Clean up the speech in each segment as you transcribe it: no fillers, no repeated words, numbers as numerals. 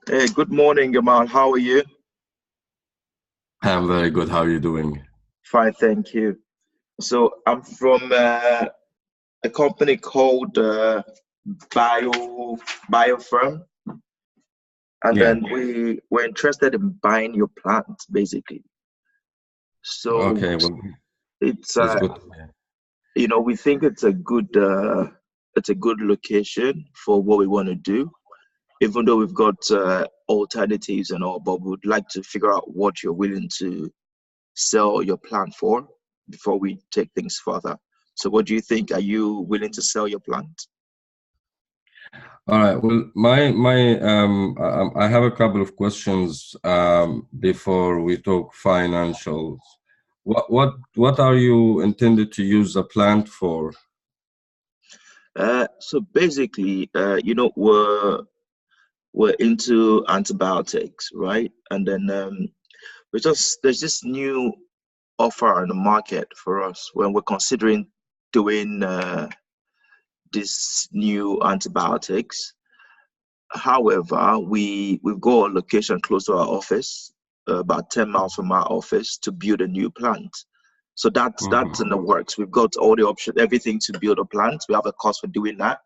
Hey, good morning, Gamal. How are you? I'm very good. How are you doing? Fine, thank you. So I'm from a company called Bio Biofirm, and Yeah. then we were interested in buying your plant, basically. So Okay. Well, it's that's good to hear. we think it's a good location for what we want to do, even though we've got alternatives and all, but we would like to figure out what you're willing to sell your plant for before we take things further. So, what do you think? Are you willing to sell your plant? All right. Well, I have a couple of questions before we talk financials. What are you intended to use the plant for? So basically, we're into antibiotics, right? And then we just there's this new offer on the market for us when we're considering doing this new antibiotics. However, we've got a location close to our office, about 10 miles from our office, to build a new plant. So that's Mhm. in the works. We've got all the options, everything to build a plant. We have a cost for doing that.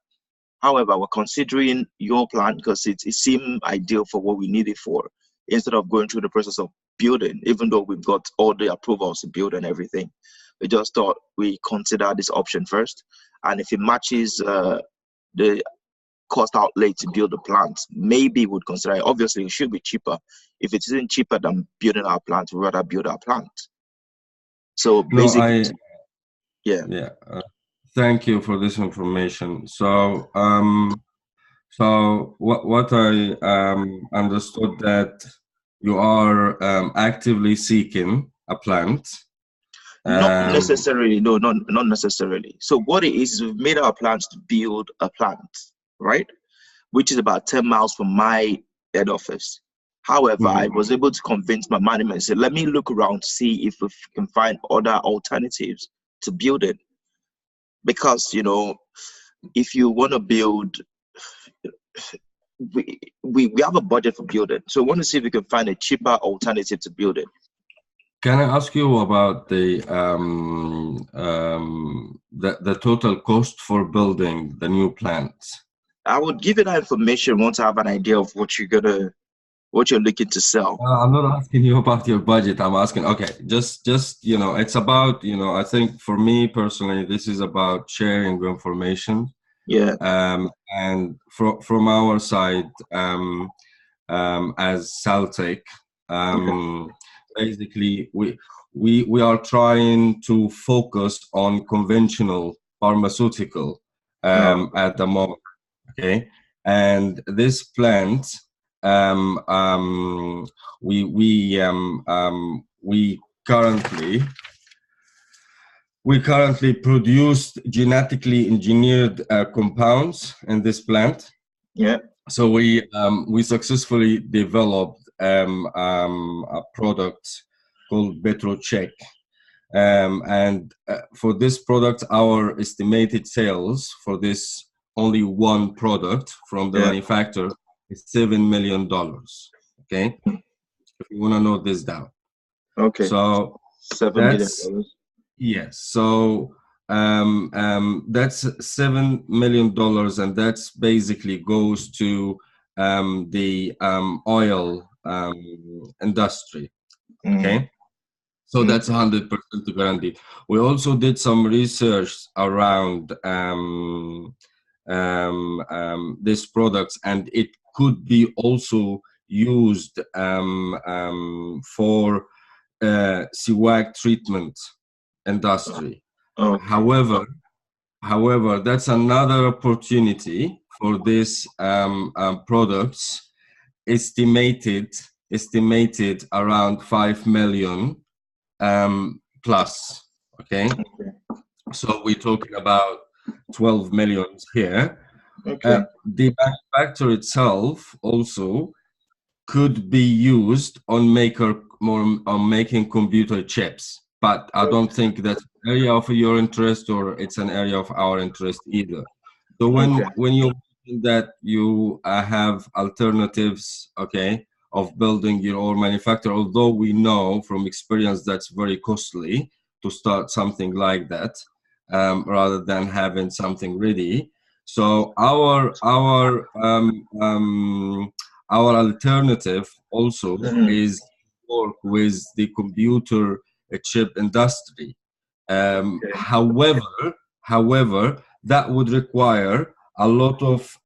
However, we're considering your plant because it seemed ideal for what we need it for, instead of going through the process of building, even though we've got all the approvals to build and everything. We just thought we consider this option first. And if it matches the cost outlay to build a plant, maybe would consider it. Obviously, it should be cheaper. If it isn't cheaper than building our plant, we'd rather build our plant. So No, basically, yeah. yeah. Thank you for this information. So what I understood that you are actively seeking a plant. Not Um, necessarily, no, not necessarily. So what it is we've made our plans to build a plant, right? Which is about 10 miles from my head office. However, I mhm. was able to convince my management and say, let me look around to see if we can find other alternatives to build it. Because, if you want to build, we have a budget for building. So we want to see if we can find a cheaper alternative to build it. Can I ask you about the total cost for building the new plant? I would give you that information once I have an idea of what you're looking to sell. I'm not asking you about your budget. I'm asking, okay, just it's about, I think for me personally, this is about sharing information. Yeah. And from our side, as Seltek, Okay. basically we are trying to focus on conventional pharmaceutical No. at the moment. Okay, and this plant, um, um, we currently produce genetically engineered compounds in this plant. Yeah. So we successfully developed a product called BetroCheck, and for this product, our estimated sales for this only one product from the Yeah. manufacturer is $7 million. Okay, if you want to note this down. Okay. So Seven million that's dollars. yes. So that's $7 million, and that's basically goes to the oil industry. Mm. Okay, so that's Okay. 100% guaranteed. We also did some research around these products, and it could be also used for CWAG treatment industry. Okay. However, that's another opportunity for these products estimated around 5 million plus. Okay, Okay. so we're talking about 12 millions here. Okay. The manufacturer itself also could be used on making computer chips, but I don't think that's an area of your interest or it's an area of our interest either. So Okay. mentioned that you have alternatives, okay, of building your own manufacturer, although we know from experience that's very costly to start something like that, rather than having something ready. So our alternative also Mhm. is work with the computer chip industry. Okay. However, that would require a lot of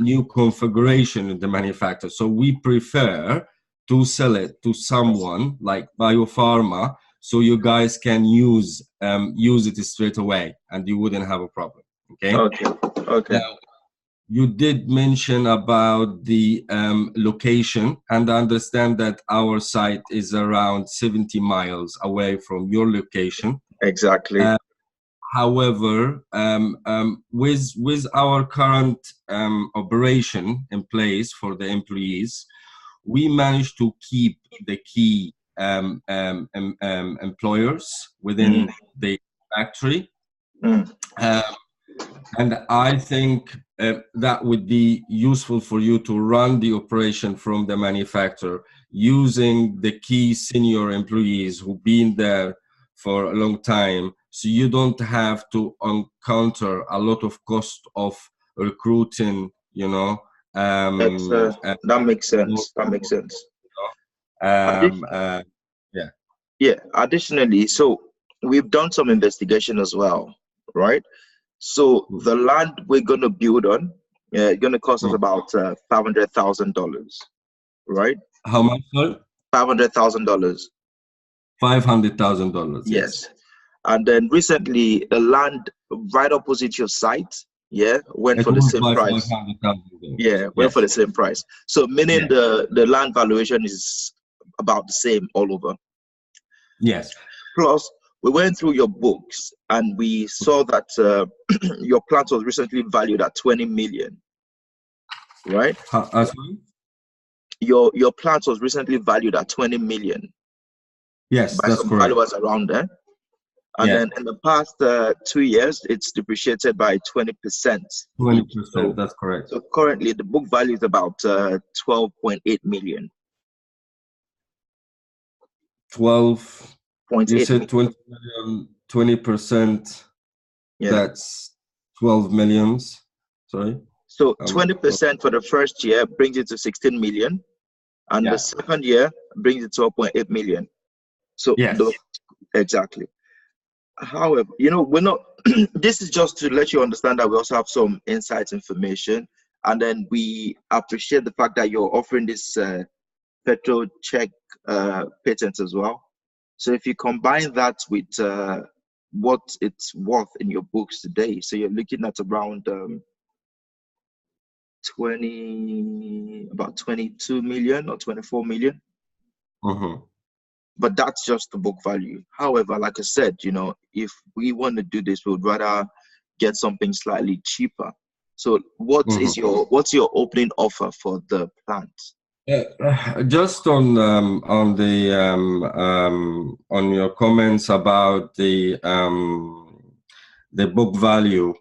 new configuration in the manufacturer. So we prefer to sell it to someone like biopharma, so you guys can use it straight away, and you wouldn't have a problem. Okay. Okay. Okay. Now, you did mention about the location, and I understand that our site is around 70 miles away from your location. Exactly. However, with our current operation in place for the employees, we managed to keep the key employers Mm. within the factory. Mm. Uh, and I think that would be useful for you to run the operation from the manufacturer using the key senior employees who've been there for a long time. So you don't have to encounter a lot of cost of recruiting, That's and that makes more, sense. That makes sense. um, Addition, uh, yeah. yeah. Additionally, so we've done some investigation as well, right? So Mm, the land we're gonna build on, it's gonna cost us mm. about $500,000, right? How much? Sorry? $500,000. $500,000. Yes. Yes. And then recently, the land right opposite your site, yeah, went It for the was same by price. $500,000. Yeah, went for Yes. the same price. So meaning Yes. the land valuation is about the same all over. Yes. Plus, we went through your books and we saw that your plant was recently valued at 20 million, right? Sorry? Your plant was recently valued at 20 million Yes, by that's some correct. valuers around there. And Yeah, then in the past 2 years, it's depreciated by 20% each. 20%. So, That's correct. so currently the book value is about 12.8 million. 12, Point you eight said million. 20 million, 20%, Yeah. that's 12 millions. Sorry. So Not, 20% for the first year brings it to 16 million, and the yeah. second year brings it to 12.8 million. So the Yes. exactly. However, we're not. This is just to let you understand that we also have some insight information, and then we appreciate the fact that you're offering this petrol check patent as well. So if you combine that with what it's worth in your books today, so you're looking at around 22 million or 24 million. Mm-hmm. But that's just the book value. However, like I said, if we want to do this, we would rather get something slightly cheaper. So Mm-hmm. what's your opening offer for the plant? Just on your comments about the book value,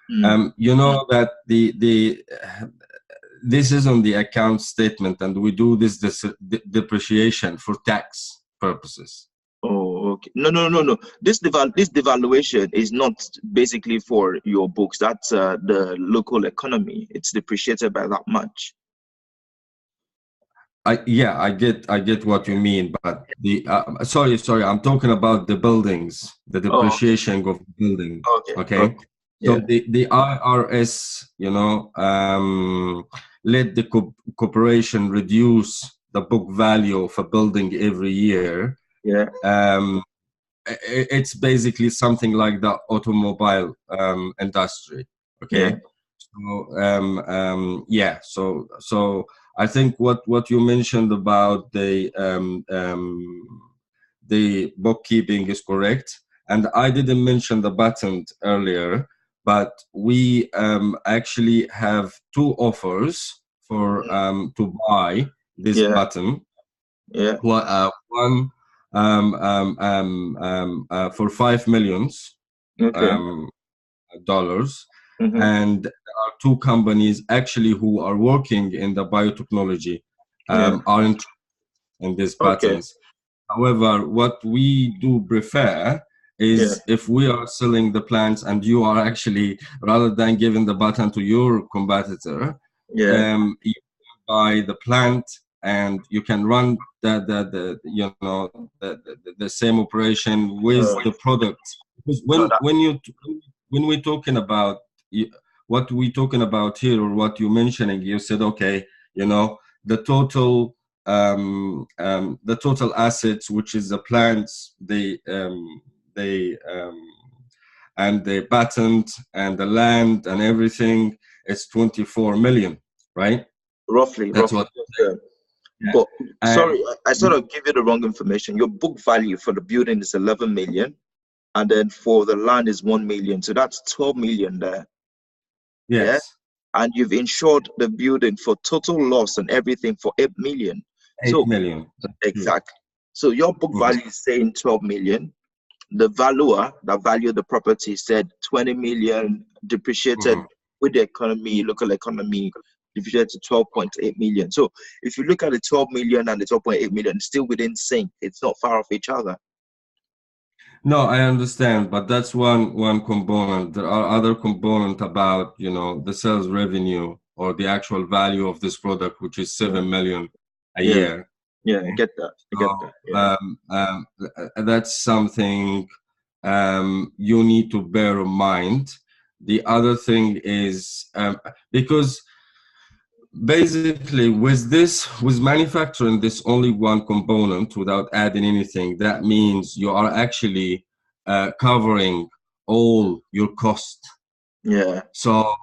Mm. you know that the this is on the account statement, and we do this depreciation for tax purposes. Oh, okay. No, no, no, no. This devaluation is not basically for your books. That's the local economy. It's depreciated by that much. Yeah, I get what you mean, but the sorry, I'm talking about the buildings, the Oh, okay. depreciation of the building. Okay. Okay, Okay. so Yeah. the IRS, let the corporation reduce the book value of a building every year. Yeah. Um, it's basically something like the automobile industry. Yeah. Okay, so yeah, so I think what you mentioned about the bookkeeping is correct, and I didn't mention the patent earlier, but we actually have two offers for to buy this Yeah. button. Yeah. One for 5 million Okay. um, dollars, Mm-hmm. and the are two companies actually who are working in the biotechnology, Yeah. are interested in these Okay. patents. However, what we do prefer Yeah. is if we are selling the plants and you are actually, rather than giving the button to your competitor, Yeah. you buy the plant and you can run the you know the same operation with the product. Because No, that when we're talking about what we're talking about here, or what you're mentioning, you said, okay, you know, the total the total assets, which is the plants, they and the patent and the land and everything, it's 24 million, right? roughly, That's roughly. what. Yeah. Yeah. But And sorry, I sort of give you the wrong information. Your book value for the building is 11 million, and then for the land is 1 million. So that's 12 million there. Yeah. yes, And you've insured the building for total loss and everything for 8 million. 8 So million. That's true. exactly. So your book Mhm. value is saying 12 million. The valuer that valued the property said 20 million depreciated Mhm. with the economy, local economy, depreciated to 12.8 million. So if you look at the 12 million and the 12.8 million, still within sync. It's not far off each other. No, I understand, but that's one component. There are other component about, you know, the sales revenue or the actual value of this product, which is Yeah, 7 million a yeah, year. yeah. I get that. I get So that. Yeah, that's something you need to bear in mind. The other thing is because basically with manufacturing this only one component without adding anything, that means you are actually covering all your cost. yeah, So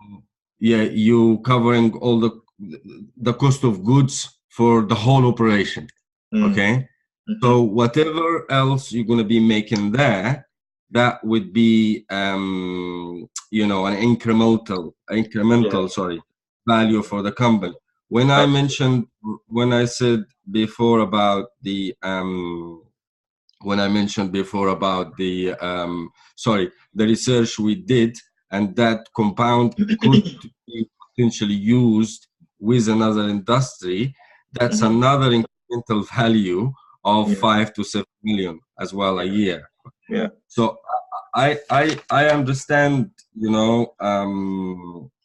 yeah, you covering all the cost of goods for the whole operation. mm, Okay. mm-hmm, So whatever else you're going to be making there, that would be, you know, an yeah. sorry, value for the company. When I Absolutely. mentioned, when I said before about the, when I mentioned before about the, the research we did, and that compound could be potentially used with another industry, that's Mm-hmm, another incremental value of yeah, 5 to 7 million as well a yeah, year. yeah. So I understand, you know,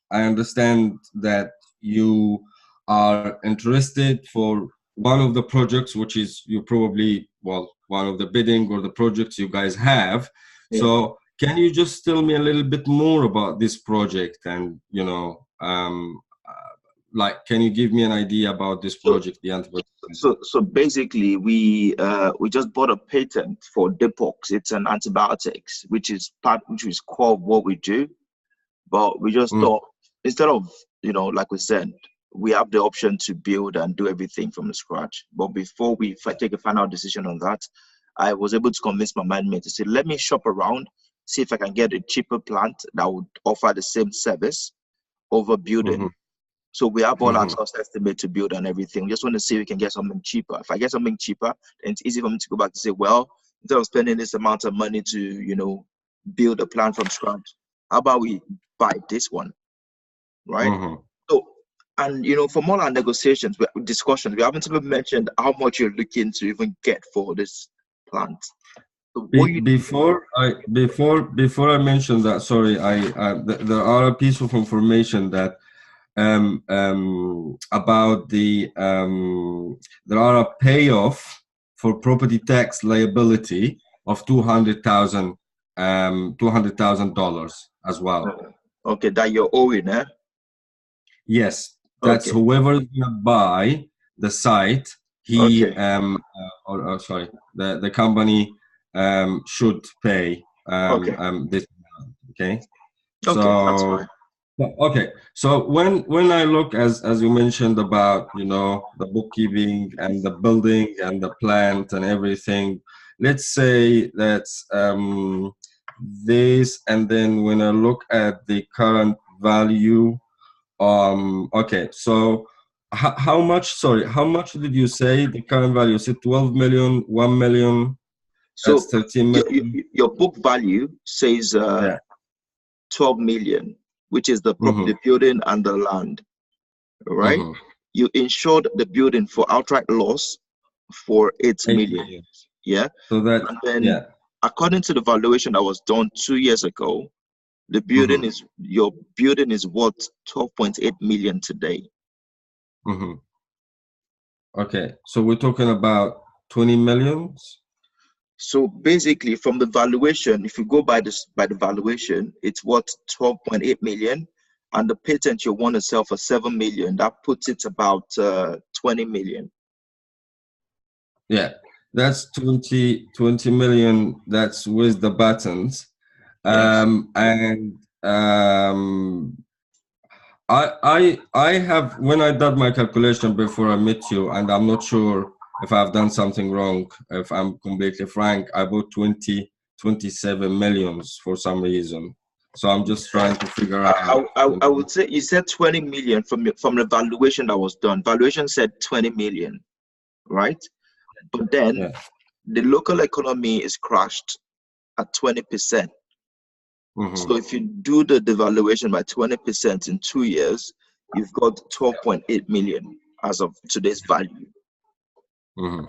I understand that you are interested for one of the projects, which is you probably, well, one of the bidding or the projects you guys have. Yeah. So can you just tell me a little bit more about this project, and, you know, like, can you give me an idea about this So project, the antibiotic? so basically, we just bought a patent for Dipox. It's an antibiotics, which is core of what we do. But we just Mm, thought, instead of, like we said, we have the option to build and do everything from scratch. But before we take a final decision on that, I was able to convince my management to say, let me shop around, see if I can get a cheaper plant that would offer the same service over building. mhm, So we have all our mhm. cost estimate to build and everything. We just want to see if we can get something cheaper. If I get something cheaper, then it's easy for me to go back to say, well, instead of spending this amount of money to, build a plan from scratch, how about we buy this one, right? Mhm. So, and from all our negotiations, discussions, we haven't even mentioned how much you're looking to even get for this plant. So what you Before I mention that, sorry, there are a piece of information that about the there are a payoff for property tax liability of $200,000 as well. okay, that you're owing, eh? Yes, that's Okay, whoever is gonna buy the site, he okay, or sorry, the company should pay okay, this. Okay, okay, that's so fine. yeah, okay. So when I look, as you mentioned about, you know, the bookkeeping and the building and the plant and everything, let's say that's this, and then when I look at the current value, okay, so how much, sorry, how much did you say the current value? Is it 12 million, 1 million, that's So 13 your, million? your book value says Yeah. 12 million. which is the Mm-hmm. the building and the land, right? Mm-hmm. You insured the building for outright loss for 8 8 million. million. Yeah. So that, And then yeah. according to the valuation that was done 2 years ago, the building Mm-hmm. is your building is worth 12.8 million today. Mm-hmm. Okay. So we're talking about 20 millions? So basically, from the valuation, if you go by the valuation, it's worth 12.8 million, and the patent you want to sell for 7 million. That puts it about 20 million. Yeah. That's 20 million. That's with the buttons. Yes. And I have, when I did my calculation before I met you, and I'm not sure if I've done something wrong, if I'm completely frank, I bought 27 millions for some reason. So I'm just trying to figure out. I would say you said 20 million from the valuation that was done. Valuation said 20 million, right? But then Yeah. the local economy is crashed at 20%. Mm-hmm. So if you do the devaluation by 20% in 2 years, you've got 12.8 million as of today's value. Mm-hmm.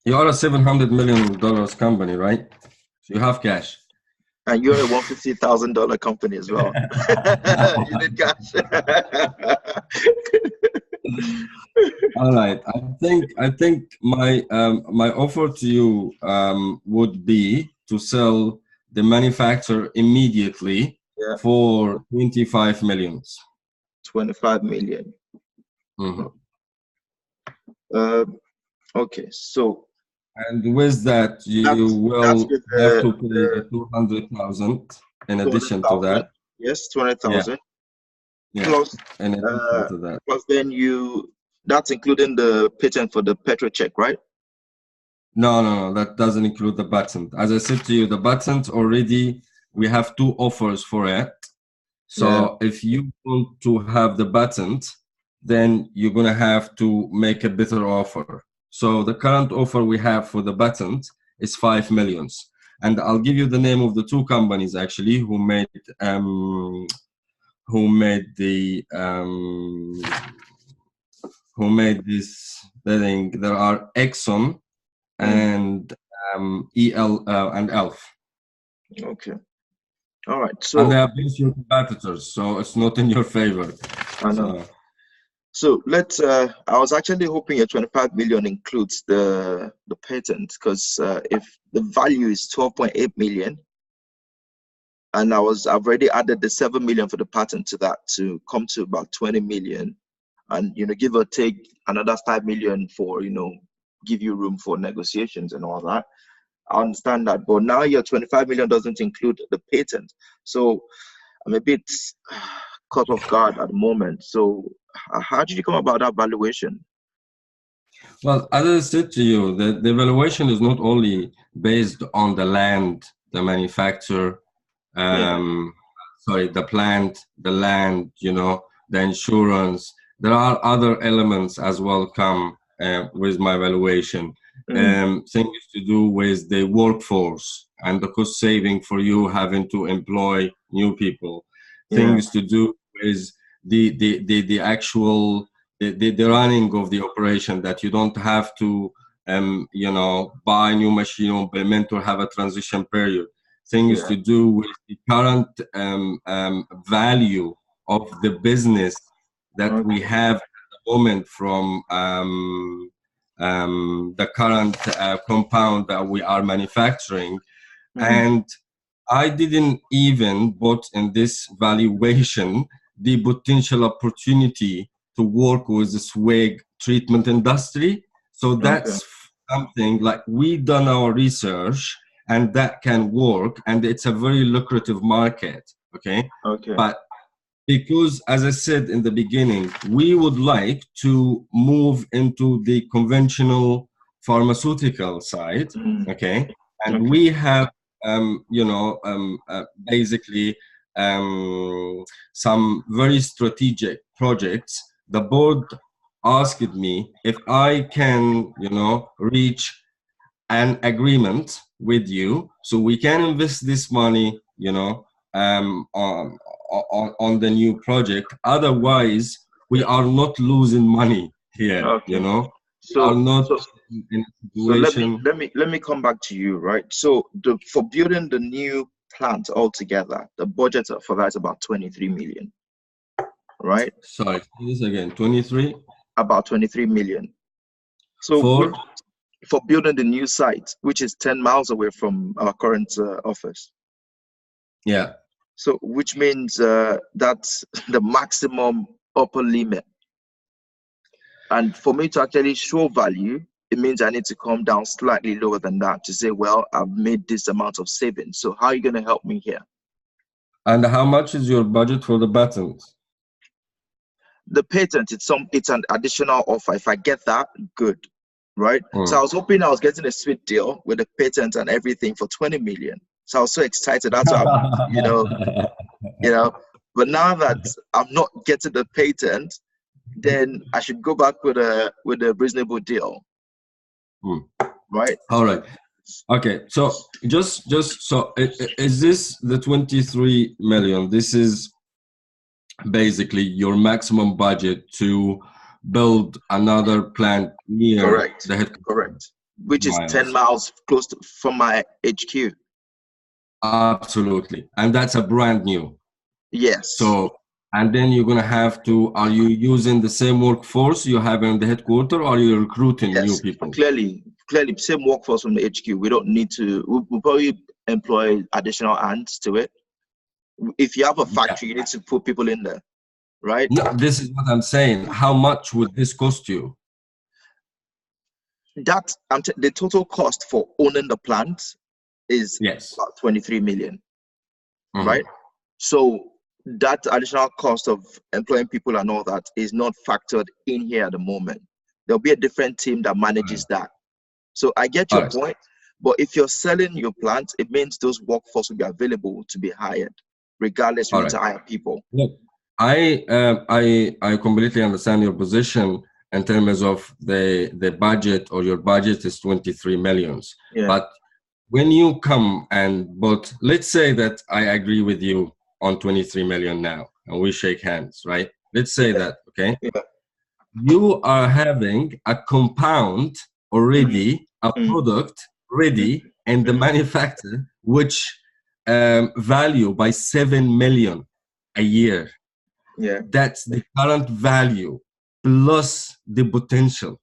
You are a $700 million company, right? So you have cash. And you're a $150,000 company as well. You need cash. All right. I think my offer to you would be to sell the manufacturer immediately Yeah, for 25 millions. 25 million. Mhm. Okay, so And with that, you that's will with have to pay the the 200,000 in addition to 200,000. that. Yes, Yeah, 20,000 yeah. plus In addition to that. plus then that's including the patent for the petro check, right? No, that doesn't include the patent. As I said to you, the patent already, we have two offers for it. Yeah, So if you want to have the patent, then you're gonna have to make a better offer. So the current offer we have for the patent is 5 millions. And I'll give you the name of the two companies actually who made the who made this thing. There are Exxon and and Elf. okay. All right. And they So are both your competitors, so it's not in your favor. I know. So So let's I was actually hoping your 25 million includes the patent, because if the value is 12.8 million, and I've already added the 7 million for the patent to that to come to about 20 million, and give or take another 5 million for give you room for negotiations and all that. I understand that, but now your 25 million doesn't include the patent, so I'm a bit caught off guard at the moment. So how did you come about that valuation? well, as I said to you, the valuation is not only based on the land, the manufacturer, Yeah, the plant, the land, the insurance. There are other elements as well come with my valuation. Things to do with the workforce and the cost saving for you having to employ new people. yeah, Things to do with the actual the running of the operation, that you don't have to buy a new machine or implement or have a transition period. Things yeah. to do with the current value of the business that we Okay. have at the moment from the current compound that we are manufacturing. And I didn't even put in this valuation the potential opportunity to work with the swag treatment industry. So Okay. that's something like we done our research, and that can work, and it's a very lucrative market. Okay. Okay. But because, as I said in the beginning, we would like to move into the conventional pharmaceutical side, okay? And Okay. we have, basically some very strategic projects. The board asked me if I can, reach an agreement with you so we can invest this money, on the new project. Otherwise, we are not losing money here, Okay. We are So not so in a so let me situation. let me let me come back to you, right? So for building the new plant altogether, the budget for that is about 23 million, right? Sorry, say this again. 23 About 23 million. So for? for building the new site, which is 10 miles away from our current office. Yeah. So which means that's the maximum upper limit. And for me to actually show value, it means I need to come down slightly lower than that to say, well, I've made this amount of savings. So how are you going to help me here? And how much is your budget for the patents? The patent, it's an additional offer. If I get that, good, right? So I was hoping I was getting a sweet deal with the patent and everything for 20 million. So I was so excited. That's why I'm, you know. But now that I'm not getting the patent, then I should go back with a reasonable deal, right? All right. Okay. So just so is this the 23 million? This is basically your maximum budget to build another plant near Correct. the headquarters. Correct. Which is 10 Miles. miles close to, from my HQ. Absolutely. And that's a brand new. Yes. So, and then you're going to have to, are you using the same workforce you have in the headquarters, or are you recruiting new people? Clearly, same workforce from the HQ. We don't need to, we'll probably employ additional hands to it. If you have a factory, you need to put people in there, right? No, this is what I'm saying. How much would this cost you? That the total cost for owning the plant is about 23 million, right? So that additional cost of employing people and all that is not factored in here at the moment. There'll be a different team that manages that. So I get your point, but if you're selling your plant, it means those workforce will be available to be hired, regardless you need to hire people. Look, I completely understand your position in terms of the budget, or your budget is 23 millions. Yeah. But when you come but let's say that I agree with you on 23 million now, and we shake hands, right? Let's say that, okay? Yeah. You are having a compound already, a product ready, and the manufacturer, which value by 7 million a year. Yeah. That's the current value plus the potential.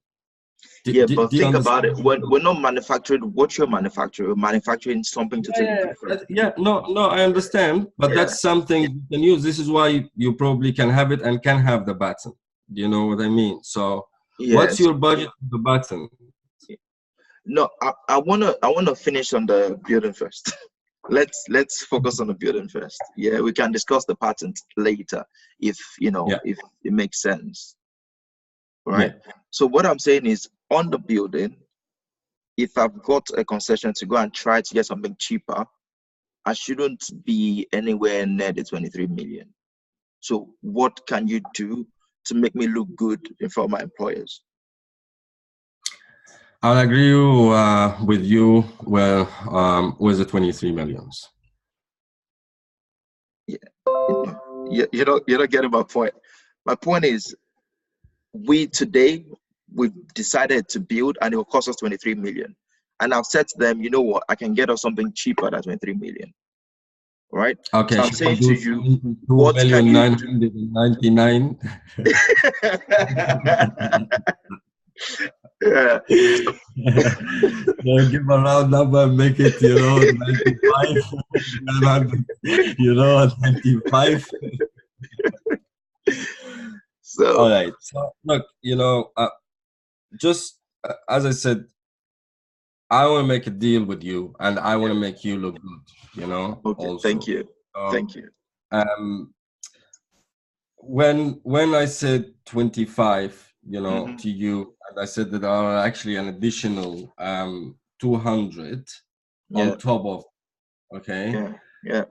But think about it. We're not manufacturing what you're manufacturing. We're manufacturing something totally different. No, I understand, but that's something you can use. This is why you probably can have it and can have the button. Do you know what I mean? So, what's your budget for the button? No, I wanna finish on the building first. let's focus on the building first. Yeah, we can discuss the patent later if if it makes sense. Right. Yeah. So what I'm saying is, on the building, if I've got a concession to go and try to get something cheaper, I shouldn't be anywhere near the 23 million. So what can you do to make me look good in front of my employers? I'll agree with you. Well, with the 23 millions. Yeah, you don't get my point. My point is, we've decided to build, and it will cost us 23 million. And I've said to them, you know what, I can get us something cheaper than 23 million. Right? Okay. So I'm saying to you, what can you do? 999. Yeah. Give a round number and make it, 95. 95. So, all right. So, look, just as I said, I want to make a deal with you, and I want to make you look good, Okay, also. thank you. Thank you. When I said 25, to you, and I said that there are actually an additional 200 on top of, okay? Yeah.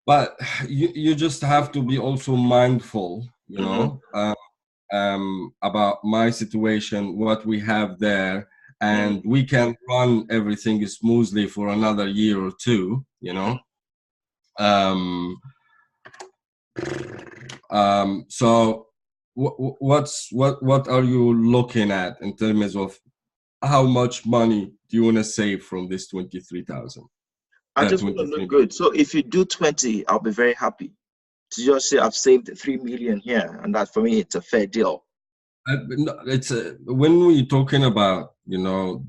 But you just have to be also mindful, about my situation, what we have there, and we can run everything smoothly for another year or two, you know. So what are you looking at in terms of how much money do you want to save from this 23,000? I just want to 23 look good. So if you do 20, I'll be very happy to just say I've saved 3 million here, and that for me it's a fair deal. It's when we're talking about, you know,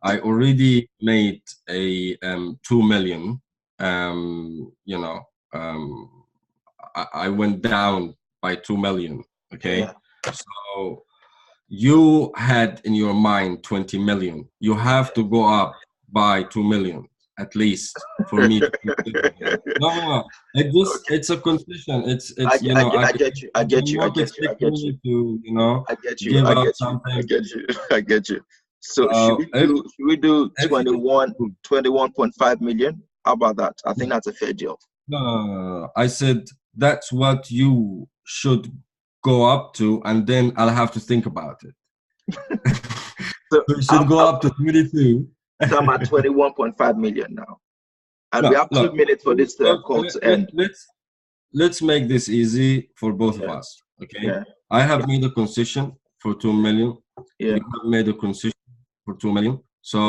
I already made a 2 million. You know, I went down by 2 million. Okay, Yeah. so you had in your mind 20 million. You have to go up by 2 million at least for me to consider it. No. Okay. It's a concession. It's you know, I get you. I get I'm you. I not get you. I expecting get you. you to, you know, I get you. give I up get you. I something. get you. I get you. So Uh, if should we do if you 21.5 million? How about that? I think that's a fair deal. no. I said that's what you should go up to, and then I'll have to think about it. So So you should go I'm up to 22. so I'm at 21.5 million now. And we No, have 2 minutes for this call to end. let's make this easy for both of Yeah. us. Okay, Yeah. I have made a concession for 2 million. Yeah. You have made a concession for 2 million. Yeah. So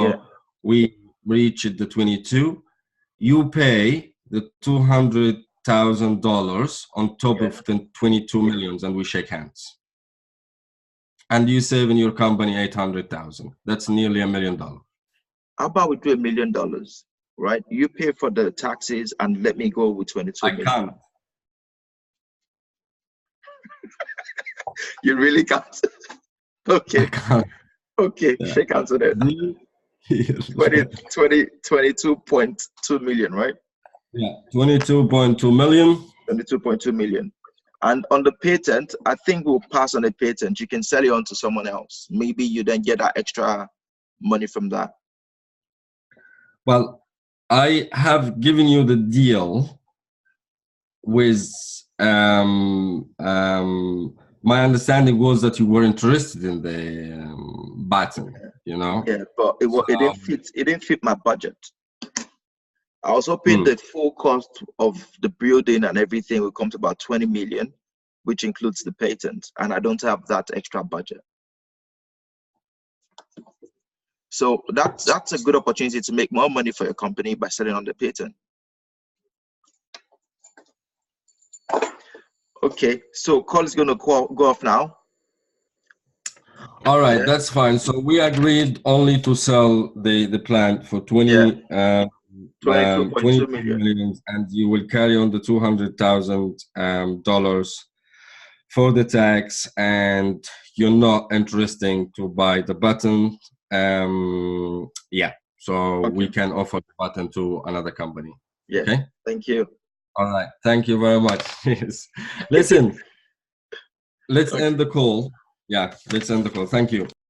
we reached the 22. You pay the $200,000 on top Yeah. of the 22 millions, and we shake hands. And you save in your company 800,000. That's nearly $1 million. How about we do $1 million, right? You pay for the taxes and let me go with 22 I million. can't. You really can't. Okay. I can't. Okay. Yeah. Shake hands on it. 22.2 million, right? Yeah, 22.2 million. 22.2 million. And on the patent, I think we'll pass on the patent. You can sell it on to someone else. Maybe you then get that extra money from that. Well, I have given you the deal with my understanding was that you were interested in the button, you know. Yeah, but it didn't fit. It didn't fit my budget. I was hoping the full cost of the building and everything will come to about 20 million, which includes the patent, and I don't have that extra budget. So that's a good opportunity to make more money for your company by selling on the patent. Okay, so call is going to go off now. All right, that's fine. So we agreed only to sell the plant for 22 million, and you will carry on the $200,000 for the tax, and you're not interested to buy the button. Yeah, so we can offer the button to another company. Yeah. Okay. Thank you. All right. Thank you very much. Yes. Listen, let's end the call. Yeah, let's end the call. Thank you.